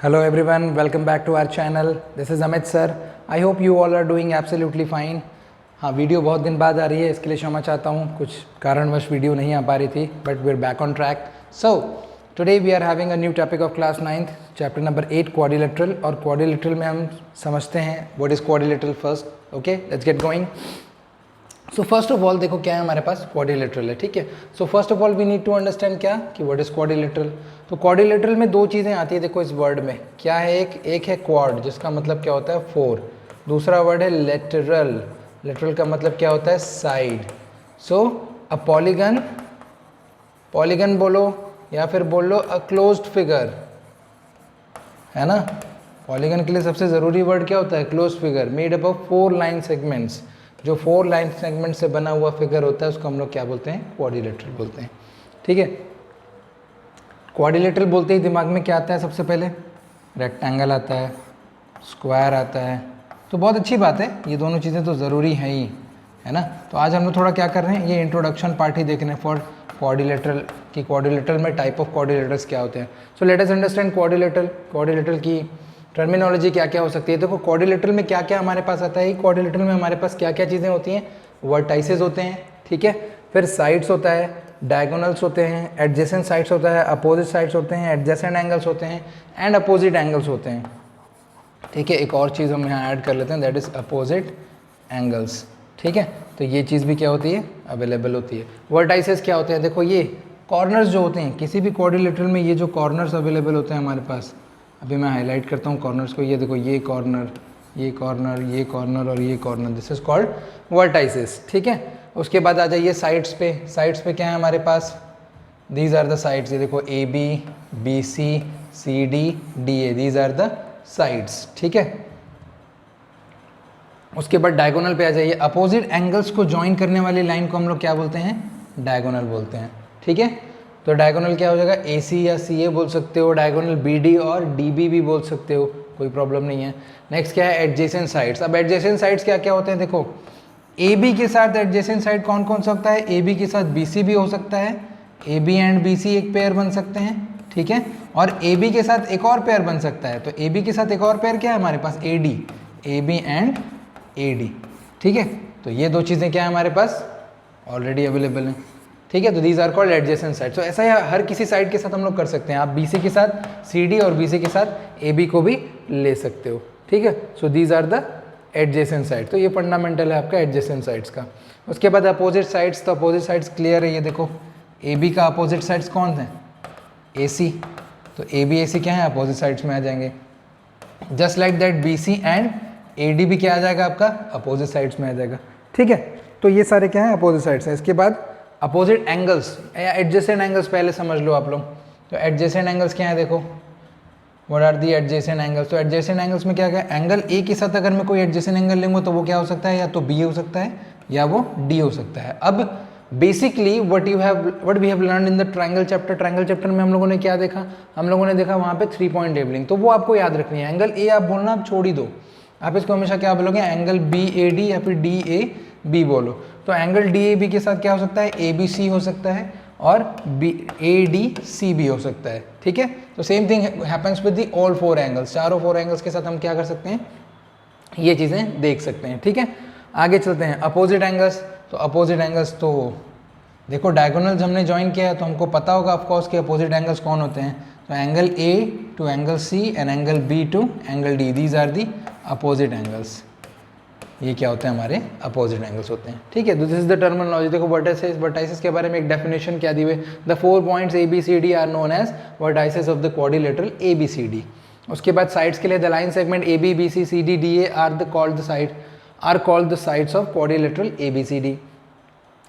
Hello everyone, welcome back to our channel. This is Amit sir. I hope you all are doing absolutely fine. हाँ, video बहुत दिन बाद आ रही है, इसके लिए क्षमा चाहता हूँ, कुछ कारणवश वीडियो नहीं आ पा रही थी, but we are back on track. So today we are having a new topic of class 9th, chapter number 8 quadrilateral. और क्वाड्रिलेटरल में हम समझते हैं what is quadrilateral first. Okay, let's get going. So first of all देखो क्या है हमारे पास, क्वाड्रिलेटरल है. ठीक है, so first of all we need to understand क्या कि व्हाट इज़ क्वाड्रिलेटरल. तो क्वाड्रिलेटरल में दो चीज़ें आती है देखो इस वर्ड में. क्या है? एक है क्वाड, जिसका मतलब क्या होता है 4. दूसरा वर्ड है लेटरल. लेटरल का मतलब क्या होता है side. So a polygon, polygon बोलो या फिर बोल लो अ क्लोज्ड फिगर, है ना. पॉलीगन के लिए सबसे ज़रूरी वर्ड क्या होता है? Closed figure, made up of 4 line segments. जो 4 लाइन सेगमेंट से बना हुआ फिगर होता है उसको हम लोग क्या बोलते हैं? क्वाड्रिलेटरल बोलते हैं. ठीक है, क्वाड्रिलेटरल बोलते ही दिमाग में क्या आता है? सबसे पहले रेक्टेंगल आता है, स्क्वायर आता है. तो बहुत अच्छी बात है, ये दोनों चीज़ें तो ज़रूरी हैं ही, है ना. तो आज हम लोग थोड़ा क्या कर रहे हैं, ये इंट्रोडक्शन पार्ट ही देख रहे हैं फॉर क्वाड्रिलेटरल, कि क्वाड्रिलेटरल में टाइप ऑफ क्वाड्रिलेटरल्स क्या होते हैं. So let us understand quadrilateral. Quadrilateral की टर्मिनोलॉजी क्या क्या हो सकती है. देखो क्वाड्रिलेटरल में क्या क्या हमारे पास आता है. क्वाड्रिलेटरल में हमारे पास क्या क्या चीज़ें होती हैं? वर्टाइसेस होते हैं, ठीक है, फिर साइड्स होता है, डायगोनल्स होते हैं, एडजेसेंट साइड्स होता है, अपोजिट साइड्स होते हैं, एडजेसेंट एंगल्स होते हैं, एंड अपोजिट एंगल्स होते हैं. ठीक है, एक और चीज़ हम यहाँ ऐड कर लेते हैं, दैट इज़ अपोजिट एंगल्स. ठीक है, तो ये चीज़ भी क्या होती है? अवेलेबल होती है. वर्टाइसेस क्या होते हैं? देखो ये कॉर्नर्स जो होते हैं किसी भी क्वाड्रिलेटरल में, ये जो कॉर्नर्स अवेलेबल होते हैं हमारे पास, अभी मैं हाईलाइट करता हूँ कॉर्नर्स को. ये देखो, ये कॉर्नर, ये कॉर्नर, ये कॉर्नर और ये corner, this is called vertices. ठीक है, उसके बाद आ जाइए साइड्स पे. साइड्स पे क्या है हमारे पास? These are the sides. ये देखो A B, B C, C D, D A, these are the sides. ठीक है, उसके बाद डायगोनल पे आ जाइए. अपोजिट एंगल्स को ज्वाइन करने वाली लाइन को हम लोग क्या बोलते हैं? डायगोनल बोलते हैं. ठीक है, तो डायगोनल क्या हो जाएगा? ए सी या सी ए बोल सकते हो, डायगोनल बी डी और डी बी भी बोल सकते हो, कोई प्रॉब्लम नहीं है. नेक्स्ट क्या है? Adjacent sides. अब एडजेसेंट साइड्स क्या क्या होते हैं? देखो ए बी के साथ एडजेसेंट साइड कौन कौन सा होता है? ए बी के साथ बी सी भी हो सकता है, A B and B C एक पेयर बन सकते हैं. ठीक है, और ए बी के साथ एक और पेयर बन सकता है. तो ए बी के साथ एक और पेयर क्या है हमारे पास? A D, A B and A D. ठीक है, तो ये दो चीज़ें क्या है हमारे पास? ऑलरेडी अवेलेबल हैं. ठीक है, तो these are called adjacent side. तो ऐसा ही हर किसी साइड के साथ हम लोग कर सकते हैं. आप बी सी के साथ सी डी और बी सी के साथ ए बी को भी ले सकते हो. ठीक है, so these are the adjacent side. तो ये फंडामेंटल है आपका एडजेसेंट साइड्स का. उसके बाद अपोजिट साइड्स. तो अपोजिट साइड्स क्लियर है. ये देखो ए बी का अपोजिट साइड्स कौन है? ए सी. तो ए बी ए सी क्या है? अपोजिट साइड्स में आ जाएंगे. Just like that B C and A D भी क्या आ जाएगा आपका? अपोजिट साइड्स में आ जाएगा. ठीक है, तो ये सारे क्या है? अपोजिट साइड्स हैं. इसके बाद अपोजिट एंगल्स या एडजेसेंट एंगल्स पहले समझ लो आप लोग. तो एडजेसेंट एंगल्स क्या है? देखो what are the adjacent angles. तो एडजेसेंट एंगल्स में क्या क्या? एंगल ए के साथ अगर मैं कोई एडजेसेंट एंगल लूँगा तो वो क्या हो सकता है? या तो बी हो सकता है या वो डी हो सकता है. अब basically what we have learn in the triangle chapter. Triangle chapter में हम लोगों ने क्या देखा? हम लोगों ने देखा वहाँ पे 3 पॉइंट लेवलिंग. तो वो आपको याद रखनी है. एंगल ए आप बोलना आप छोड़ ही दो, आप इसको हमेशा क्या बोलोगे? एंगल बी ए डी या फिर डी ए बी बोलो. तो एंगल डी ए बी के साथ क्या हो सकता है? ए बी सी हो सकता है और बी ए डी सी भी हो सकता है. ठीक है, तो same thing happens with the all 4 angles. चारों 4 एंगल्स के साथ हम क्या कर सकते हैं? ये चीज़ें देख सकते हैं. ठीक है, आगे चलते हैं. Opposite angles. तो अपोजिट एंगल्स तो देखो डायगोनल्स हमने ज्वाइन किया है तो हमको पता होगा ऑफकोर्स कि अपोजिट एंगल्स कौन होते हैं. तो angle A to angle C and angle B to angle D, these are the opposite angles. ये क्या होते हैं? हमारे अपोजिट एंगल्स होते हैं. ठीक है, दिस इज द टर्मिनोलॉजी. देखो वर्टाइसेस, वर्टाइसेस के बारे में एक डेफिनेशन क्या दी हुई है? The 4 points A B C D are known as vertices of the quadrilateral A B C D. उसके बाद साइड्स के लिए the line segment A B B C C D D A are called the sides of quadrilateral A B C D.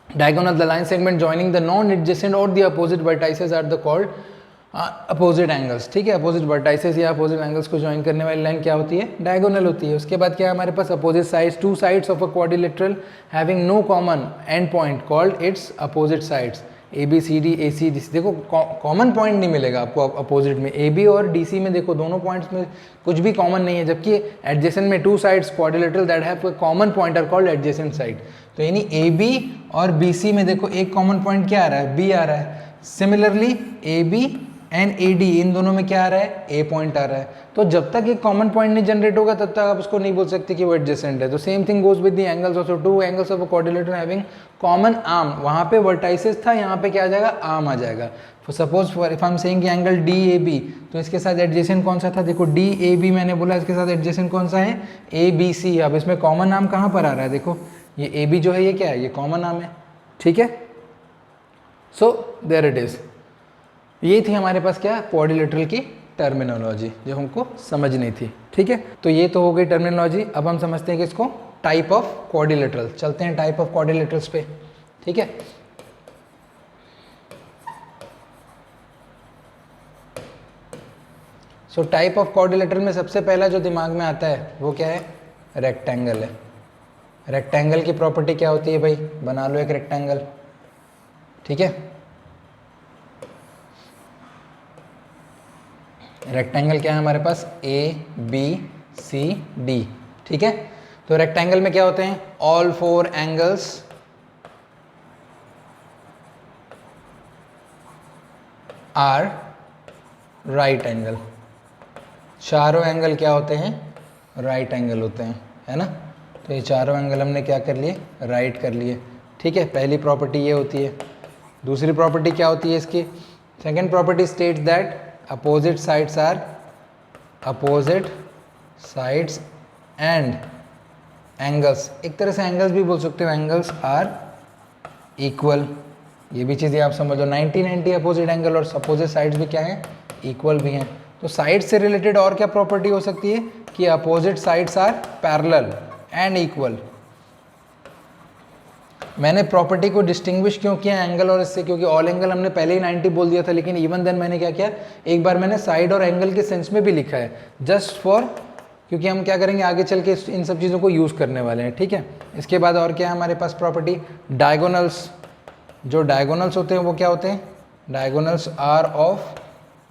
Diagonal, the line segment joining the non-adjacent or the opposite vertices are the called opposite angles. ठीक है, opposite vertices या opposite angles को join करने वाली line क्या होती है? Diagonal होती है. उसके बाद क्या है हमारे पास? Opposite sides. 2 sides of a quadrilateral having no common end point called its opposite sides. A B C D A C D. देखो कॉमन पॉइंट नहीं मिलेगा आपको अपोजिट में. ए बी और डी सी में देखो दोनों पॉइंट्स में कुछ भी कॉमन नहीं है, जबकि एडजेसेंट में 2 sides quadrilateral that have common point are called adjacent side. तो यानी ए बी और बी सी में देखो एक कॉमन पॉइंट क्या आ रहा है? बी आ रहा है. Similarly A B and A D, इन दोनों में क्या आ रहा है, ए पॉइंट आ रहा है। तो जब तक एक कॉमन पॉइंट नहीं जनरेट होगा तब तक आप उसको नहीं बोल सकते कि वो एडजेसेंट है। तो same thing goes with the angles also, two angles of a quadrilateral having common arm, वहाँ पे वर्टाइसेस था, यहाँ पे क्या आ जाएगा, आर्म आ जाएगा। Suppose for if I am saying angle D A B, तो इसके साथ एडजेसेंट कौन सा था, देखो डी ए बी मैंने बोला, इसके साथ एडजेसेंट कौन सा है, ए बी सी। अब इसमें कॉमन आर्म कहाँ पर आ रहा है, देखो ये ए बी जो है ये क्या है, ये कॉमन आर्म है, ठीक है। सो देयर इट इज, ये थी हमारे पास क्या, क्वाड्रिलेटरल की टर्मिनोलॉजी जो हमको समझनी थी, ठीक है। तो ये तो हो गई टर्मिनोलॉजी। अब हम समझते हैं कि इसको टाइप ऑफ क्वाड्रिलेटरल, चलते हैं टाइप ऑफ क्वाड्रिलेटरल्स पे, ठीक है। सो टाइप ऑफ क्वाड्रिलेटरल में सबसे पहला जो दिमाग में आता है वो क्या है, रेक्टेंगल है। रेक्टेंगल की प्रॉपर्टी क्या होती है भाई, बना लो एक रेक्टेंगल, ठीक है। रेक्टेंगल क्या है हमारे पास, ए बी सी डी, ठीक है। तो रेक्टेंगल में क्या होते हैं, all four angles are right angle, चारों एंगल क्या होते हैं, राइट एंगल होते हैं, है ना। तो ये चारों एंगल हमने क्या कर लिए, राइट कर लिए, ठीक है। पहली प्रॉपर्टी ये होती है। दूसरी प्रॉपर्टी क्या होती है इसकी, second property states that opposite sides and angles, एक तरह से एंगल्स भी बोल सकते हो, एंगल्स आर इक्वल। ये भी चीज़ें आप समझ लो, 90-90 अपोजिट एंगल और अपोजिट साइड्स भी क्या है, इक्वल भी हैं। तो साइड से रिलेटेड और क्या प्रॉपर्टी हो सकती है कि opposite sides are parallel and equal. मैंने प्रॉपर्टी को डिस्टिंग्विश क्यों किया एंगल और इससे, क्योंकि ऑल एंगल हमने पहले ही 90 बोल दिया था, लेकिन इवन देन मैंने क्या किया, एक बार मैंने साइड और एंगल के सेंस में भी लिखा है, जस्ट फॉर, क्योंकि हम क्या करेंगे आगे चल के इन सब चीज़ों को यूज़ करने वाले हैं, ठीक है। इसके बाद और क्या है हमारे पास प्रॉपर्टी, डायगोनल्स। जो डायगोनल्स होते हैं वो क्या होते हैं, diagonals are of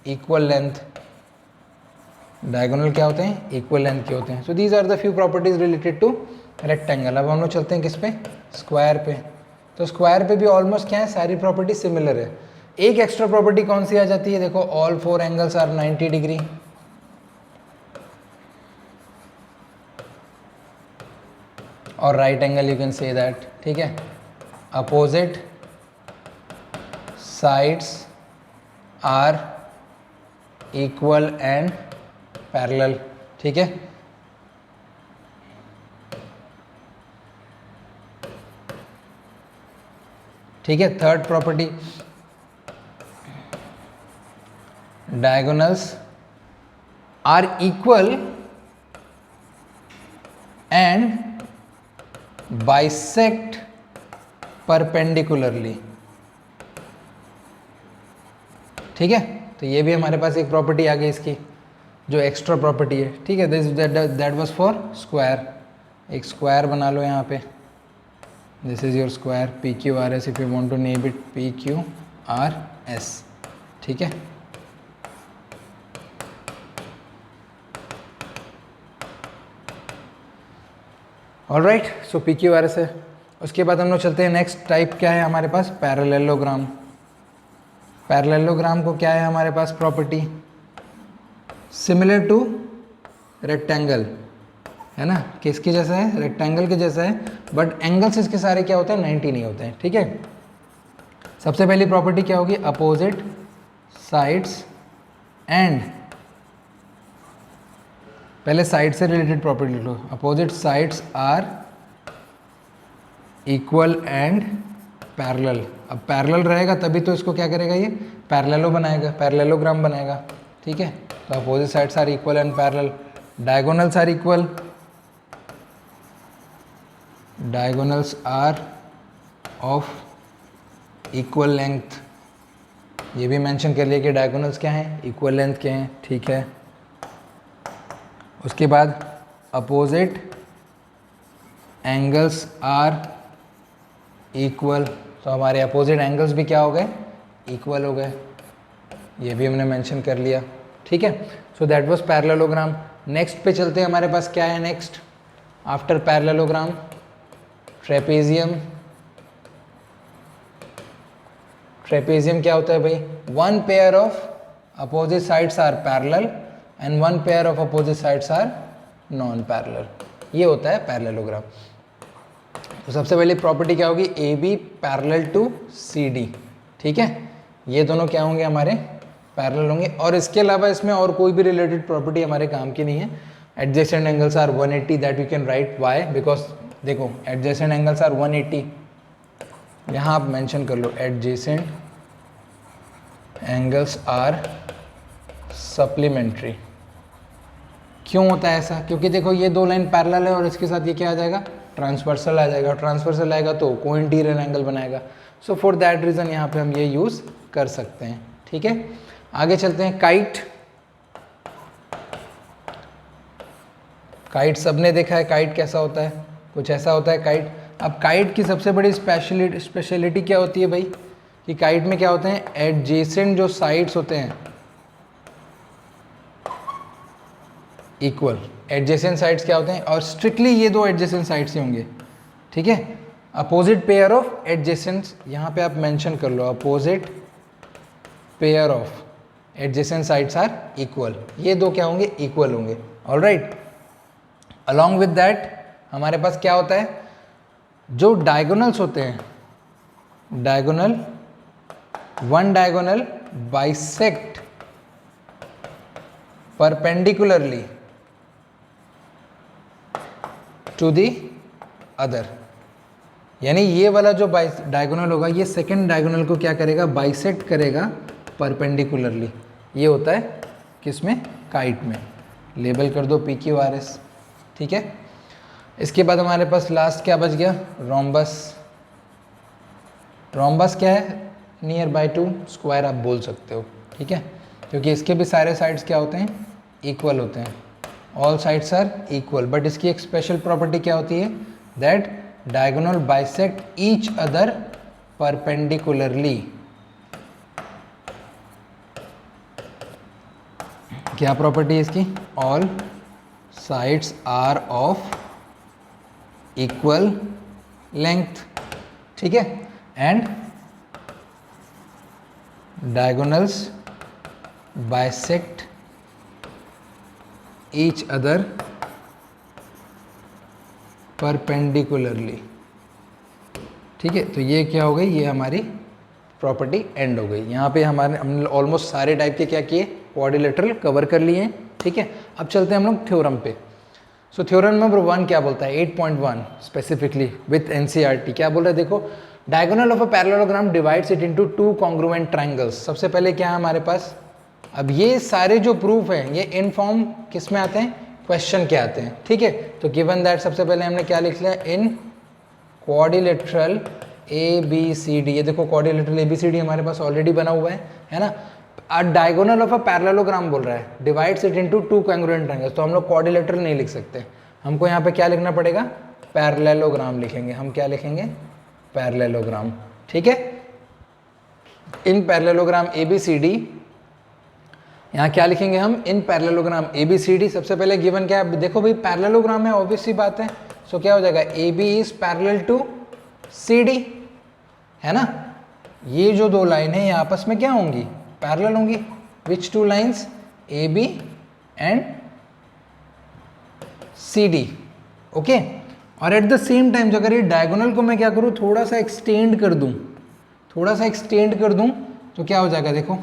equal length. Diagonal क्या होते हैं, इक्वल लेंथ के होते हैं। So these are the few properties related to rectangle. अब हम लोग चलते हैं किस पे, स्क्वायर पे। तो स्क्वायर पे भी ऑलमोस्ट क्या है, सारी प्रॉपर्टी सिमिलर है। एक एक्स्ट्रा प्रॉपर्टी कौन सी आ जाती है, देखो all four angles are 90 degree, और right angle you can say that, ठीक है। Opposite sides are equal and parallel, ठीक है। ठीक है। Third property, diagonals are equal and bisect perpendicularly, ठीक है। तो ये भी हमारे पास एक प्रॉपर्टी आ गई इसकी, जो एक्स्ट्रा प्रॉपर्टी है, ठीक है। That was for square. एक स्क्वायर बना लो यहाँ पे, this is your square P Q R S, if you want to name it P Q R S, ठीक है। Alright, so P Q R S है। उसके बाद हम लोग चलते हैं नेक्स्ट टाइप, क्या है हमारे पास, पैरेललोग्राम। पैरेललोग्राम को क्या है हमारे पास प्रॉपर्टी, सिमिलर टू रेक्टेंगल, है ना, किसके जैसा है, रेक्टेंगल के जैसा है, बट एंगल्स इसके सारे क्या होते हैं, 90 नहीं होते हैं, ठीक है। सबसे पहली प्रॉपर्टी क्या होगी, अपोजिट साइड्स एंड, पहले साइड से रिलेटेड प्रॉपर्टी लिख लो, opposite sides are equal and parallel. अब पैरेलल रहेगा तभी तो इसको क्या करेगा, ये पैरेललो बनाएगा, पैरेललोग्राम बनाएगा, ठीक है। तो opposite sides are equal and parallel, diagonals are equal, diagonals are of equal length, ये भी मेंशन कर लिया कि डायगोनल्स क्या हैं, इक्वल लेंथ के हैं, ठीक है। उसके बाद अपोजिट एंगल्स आर इक्वल, तो हमारे अपोजिट एंगल्स भी क्या हो गए, इक्वल हो गए, ये भी हमने मेंशन कर लिया, ठीक है। So that was parallelogram. Next पे चलते हैं, हमारे पास क्या है next after parallelogram, trapezium. Trapezium क्या होता है भाई, one pair of opposite sides are parallel and one pair of opposite sides are non parallel. ये होता है पैरेललोग्राम। तो सबसे पहले प्रॉपर्टी क्या होगी, A B parallel to C D. ठीक है, ये दोनों क्या होंगे, हमारे पैरेलल होंगे। और इसके अलावा इसमें और कोई भी रिलेटेड प्रॉपर्टी हमारे काम की नहीं है। Adjacent angles are 180, that you can write why, because देखो एडजेसेंट एंगल्स आर 180, यहाँ आप मेंशन कर लो एडजेसेंट एंगल्स आर सप्लीमेंट्री। क्यों होता है ऐसा, क्योंकि देखो ये दो लाइन पैरेलल है और इसके साथ ये क्या आ जाएगा, ट्रांसवर्सल आ जाएगा। ट्रांसवर्सल आएगा तो को इंटीरियर एंगल बनाएगा। सो फॉर दैट रीज़न यहाँ पे हम ये यूज़ कर सकते हैं। ठीक है, आगे चलते हैं। काइट, काइट सबने देखा है काइट कैसा होता है, कुछ ऐसा होता है काइट। अब काइट की सबसे बड़ी स्पेशलिटी क्या होती है भाई, कि काइट में क्या होते हैं, एडजेसेंट जो साइड्स होते हैं इक्वल। एडजेसेंट साइड्स क्या होते हैं, और स्ट्रिक्टली ये दो एडजेसेंट साइड्स ही होंगे। ठीक है, अपोजिट पेयर ऑफ एडजेसेंट्स, यहाँ पे आप मेंशन कर लो opposite pair of adjacent sides are equal. ये दो क्या होंगे, इक्वल होंगे। ऑलराइट, अलॉन्ग विद दैट हमारे पास क्या होता है, जो डायगोनल्स होते हैं, diagonal, one diagonal bisect perpendicularly to the other. यानी ये वाला जो डायगोनल होगा, ये सेकंड डायगोनल को क्या करेगा, बाइसेक्ट करेगा परपेंडिकुलरली। ये होता है किसमें, काइट में। लेबल कर दो PQRS। ठीक है, इसके बाद हमारे पास लास्ट क्या बच गया, रोम्बस। रोम्बस क्या है, नियर बाय टू स्क्वायर आप बोल सकते हो। ठीक है, क्योंकि इसके भी सारे साइड्स क्या होते हैं, इक्वल होते हैं। All sides are equal, but इसकी एक स्पेशल प्रॉपर्टी क्या होती है, that diagonal bisect each other perpendicularly. क्या प्रॉपर्टी है इसकी, all sides are of equal length. ठीक है, and diagonals bisect each other perpendicularly. ठीक है, तो ये क्या हो गई, ये हमारी प्रॉपर्टी एंड हो गई। यहाँ पे हमने ऑलमोस्ट सारे टाइप के क्या किए, क्वाड्रिलेटरल कवर कर लिए हैं। ठीक है, अब चलते हैं हम लोग थ्योरम पे। सो थ्योरम नंबर 1 क्या बोलता है, 8.1 स्पेसिफिकली विथ NCERT क्या बोल रहा है, देखो diagonal of a parallelogram divides it into two congruent triangles. सबसे पहले क्या है हमारे पास, अब ये सारे जो प्रूफ हैं ये इन फॉर्म किस में आते हैं, क्वेश्चन के आते हैं। ठीक है, तो गिवन दैट सबसे पहले हमने क्या लिख लिया, इन क्वाड्रिलेटरल ABCD। ये देखो क्वाड्रिलेटरल ABCD हमारे पास ऑलरेडी बना हुआ है ना। डायगोनल ऑफ अ पैरेललोग्राम बोल रहा है, divides it into two congruent triangles. तो हम लोग क्वाड्रिलेटरल नहीं लिख सकते, हमको यहाँ पे क्या लिखना पड़ेगा, पैरेललोग्राम लिखेंगे। हम क्या लिखेंगे, पैरेललोग्राम। ठीक है, इन पैरेललोग्राम ABCD, यहाँ क्या लिखेंगे हम, इन पैरेललोग्राम ABCD। सबसे पहले गिवन क्या है, देखो भाई पैरेललोग्राम है, ऑब्वियस सी बात है। सो क्या हो जाएगा, AB is parallel to CD, है ना। ये जो दो लाइन है ये आपस में क्या होंगी, पैरेलल होंगी। Which two lines, AB and CD। Okay, और एट द सेम टाइम अगर ये डायगोनल को मैं क्या करूँ, थोड़ा सा एक्सटेंड कर दूँ, थोड़ा सा एक्सटेंड कर दूँ, तो क्या हो जाएगा, देखो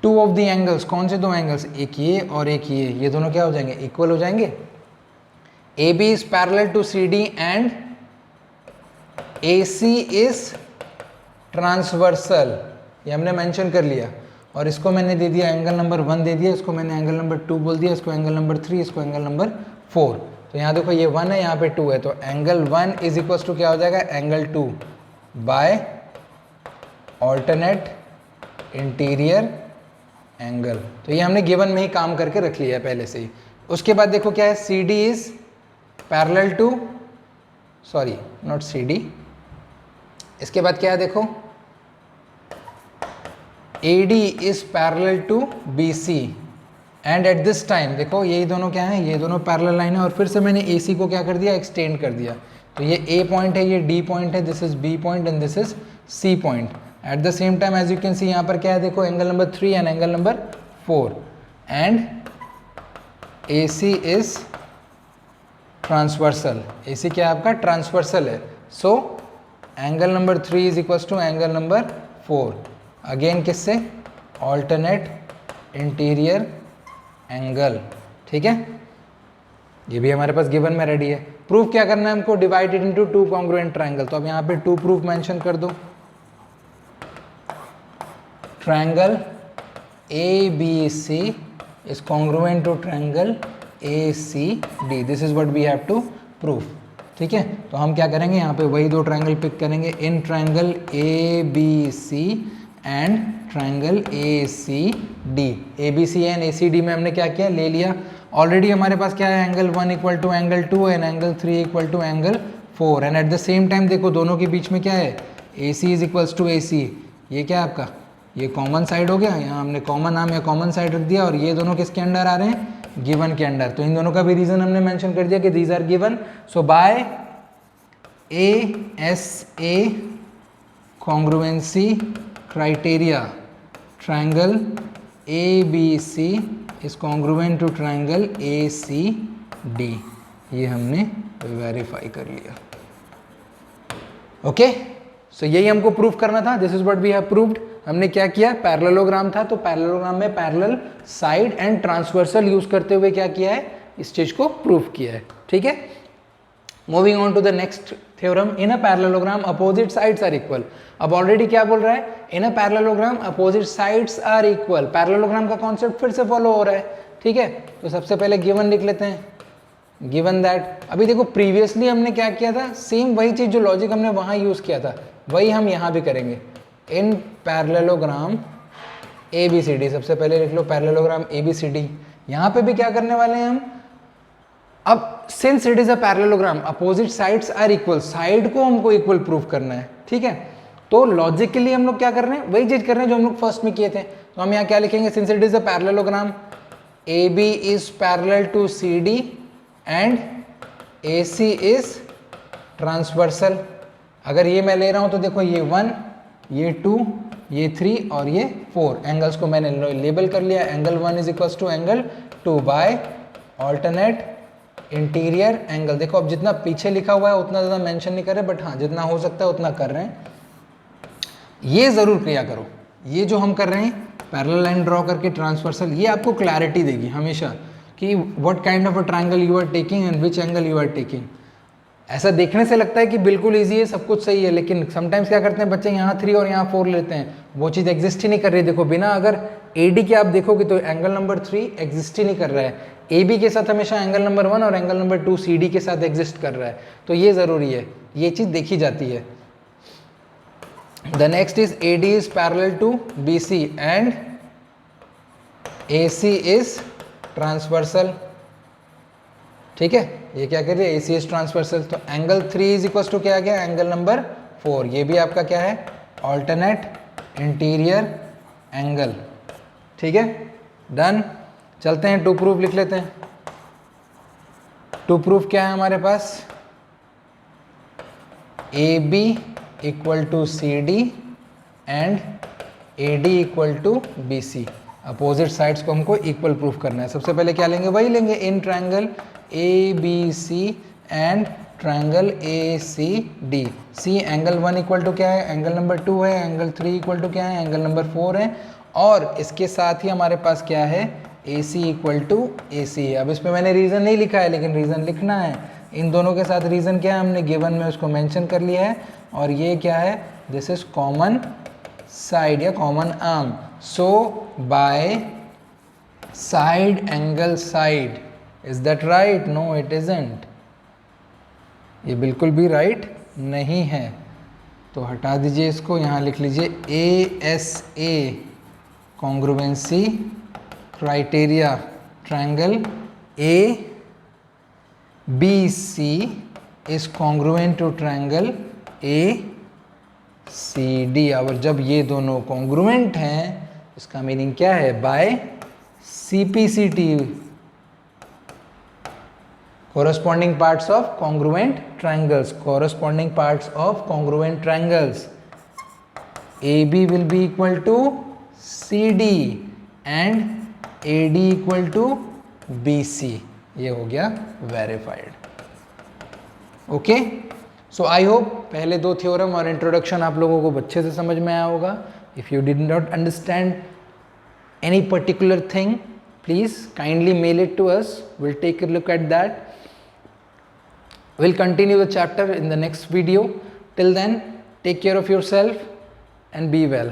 टू ऑफ द एंगल्स, कौन से दो एंगल्स, एक ये और एक ये दोनों क्या हो जाएंगे, इक्वल हो जाएंगे। AB is parallel to CD and AC is transversal, ये हमने मेंशन कर लिया। और इसको मैंने दे दिया एंगल नंबर 1 दे दिया, इसको मैंने एंगल नंबर 2 बोल दिया, इसको एंगल नंबर 3, इसको एंगल नंबर 4। तो यहाँ देखो ये 1 है, यहाँ पे 2 है, तो एंगल 1 इज इक्वल टू क्या हो जाएगा, angle 2 by alternate interior angle. तो ये हमने गिवन में ही काम करके रख लिया है पहले से ही। उसके बाद देखो क्या है, CD is parallel to, sorry not CD, इसके बाद क्या है देखो, AD is parallel to BC and at this time देखो यही दोनों क्या है, ये दोनों पैरेलल लाइन है। और फिर से मैंने AC को क्या कर दिया, एक्सटेंड कर दिया। तो ये A पॉइंट है, ये D पॉइंट है, this is B point and this is C point. At the same time as you can see यहाँ पर क्या है, देखो angle number 3 and angle number 4 and AC is transversal. AC क्या है आपका, ट्रांसवर्सल है। So angle number 3 is equals to angle number 4, again किससे, ऑल्टरनेट इंटीरियर एंगल। ठीक है, ये भी हमारे पास गिवन में रेडी है। प्रूफ क्या करना है हमको, डिवाइडेड इनटू 2 कॉन्ग्रुएंट ट्रायंगल। तो अब यहाँ पे 2 प्रूफ मेंशन कर दो। Triangle ABC is congruent to triangle ACD, this is what we have to proof. ठीक है, तो हम क्या करेंगे, यहाँ पे वही 2 ट्रायंगल पिक करेंगे, इन triangle ABC and triangle ACD। ABC and ACD में हमने क्या किया, ले लिया। ऑलरेडी हमारे पास क्या है, angle 1 equal to angle 2 and angle 3 equal to angle 4 and at the same time देखो दोनों के बीच में क्या है, AC is equals to AC। ये क्या है आपका, ये कॉमन साइड हो गया, यहाँ हमने कॉमन नाम या कॉमन साइड रख दिया, और ये दोनों किसके अंडर आ रहे हैं, गिवन के अंडर। तो इन दोनों का भी रीजन हमने मेंशन कर दिया कि these are given. So by ASA congruency criteria triangle ABC is congruent to triangle ACD, ये हमने वेरीफाई कर लिया। ओके, सो यही हमको प्रूफ करना था। This is what we have proved. हमने क्या किया, पैरेललोग्राम था तो पैरेललोग्राम में parallel, side and transversal use करते हुए क्या किया है, इस चीज को प्रूफ किया है। ठीक है, moving on to the next theorem, in a parallelogram opposite sides are equal. अब ऑलरेडी क्या बोल रहा है, in a parallelogram opposite sides are equal. Parallelogram का कॉन्सेप्ट फिर से फॉलो हो रहा है। ठीक है, तो सबसे पहले गिवन लिख लेते हैं, गिवन दैट, अभी देखो प्रीवियसली हमने क्या किया था, सेम वही चीज जो लॉजिक हमने वहां यूज किया था वही हम यहाँ भी करेंगे। इन पैरेललोग्राम ABCD, सबसे पहले लिख लो पैरेललोग्राम ABCD। यहाँ पे भी क्या करने वाले हैं हम, अब since it is a parallelogram opposite sides are equal, side को हमको इक्वल प्रूफ करना है। ठीक है, तो लॉजिकली हम लोग क्या कर रहे हैं, वही चीज कर रहे हैं जो हम लोग फर्स्ट में किए थे। तो हम यहाँ क्या लिखेंगे, since it is a parallelogram AB is parallel to CD and AC is transversal. अगर ये मैं ले रहा हूं तो देखो ये 1, ये 2, ये 3 और ये 4 एंगल्स को मैंने लेबल कर लिया। Angle 1 is equals to angle 2 by alternate interior angle. देखो अब जितना पीछे लिखा हुआ है उतना ज़्यादा मेंशन नहीं कर रहे, बट हाँ जितना हो सकता है उतना कर रहे हैं। ये ज़रूर किया करो, ये जो हम कर रहे हैं पैरेलल लाइन ड्रॉ करके ट्रांसवर्सल, ये आपको क्लैरिटी देगी हमेशा कि what kind of a triangle you are taking and which angle you are taking. ऐसा देखने से लगता है कि बिल्कुल ईजी है, सब कुछ सही है, लेकिन समटाइम्स क्या करते हैं बच्चे, यहाँ 3 और यहाँ 4 लेते हैं, वो चीज़ एग्जिस्ट ही नहीं कर रही। देखो बिना अगर AD के आप देखोगे तो एंगल नंबर 3 एग्जिस्ट ही नहीं कर रहा है, AB के साथ हमेशा एंगल नंबर 1 और एंगल नंबर 2 CD के साथ एग्जिस्ट कर रहा है। तो ये ज़रूरी है, ये चीज़ देखी जाती है। The next is AD is parallel to BC and AC is transversal. ठीक है, ये क्या कर रही है, AC इज ट्रांसवर्सल। तो एंगल 3 इज इक्वल टू क्या आ गया, एंगल नंबर 4। ये भी आपका क्या है, ऑल्टरनेट इंटीरियर एंगल। ठीक है, डन। चलते हैं टू प्रूफ लिख लेते हैं। टू प्रूफ क्या है हमारे पास, AB equal to CD and AD equal to BC। Opposite sides को हमको इक्वल प्रूफ करना है। सबसे पहले क्या लेंगे, वही लेंगे, in triangle ABC and triangle ACD। C angle 1 equal to क्या है, एंगल नंबर 2 है, एंगल 3 इक्वल टू क्या है, एंगल नंबर 4 है, और इसके साथ ही हमारे पास क्या है, AC इक्वल टू AC है। अब इसमें मैंने रीज़न नहीं लिखा है, लेकिन रीज़न लिखना है। इन दोनों के साथ रीज़न क्या है, हमने गिवन में उसको मेंशन कर लिया है, और ये क्या है, दिस इज कॉमन साइड या common arm. So by side angle side, is that right, no it isn't, ये बिल्कुल भी राइट नहीं है, तो हटा दीजिए इसको, यहाँ लिख लीजिए ASA congruency criteria triangle ABC is congruent to triangle ACD। और जब ये दोनों कॉन्ग्रुएंट हैं, इसका मीनिंग क्या है, bye CPCT corresponding parts of congruent triangles, corresponding parts of congruent triangles। AB will be equal to CD and AD equal to BC. ये हो गया verified. Okay, so I hope पहले दो थ्योरम और इंट्रोडक्शन आप लोगों को अच्छे से समझ में आया होगा. If you did not understand any particular thing, please kindly mail it to us. We'll take a look at that. We'll continue the chapter in the next video. Till then, take care of yourself and be well.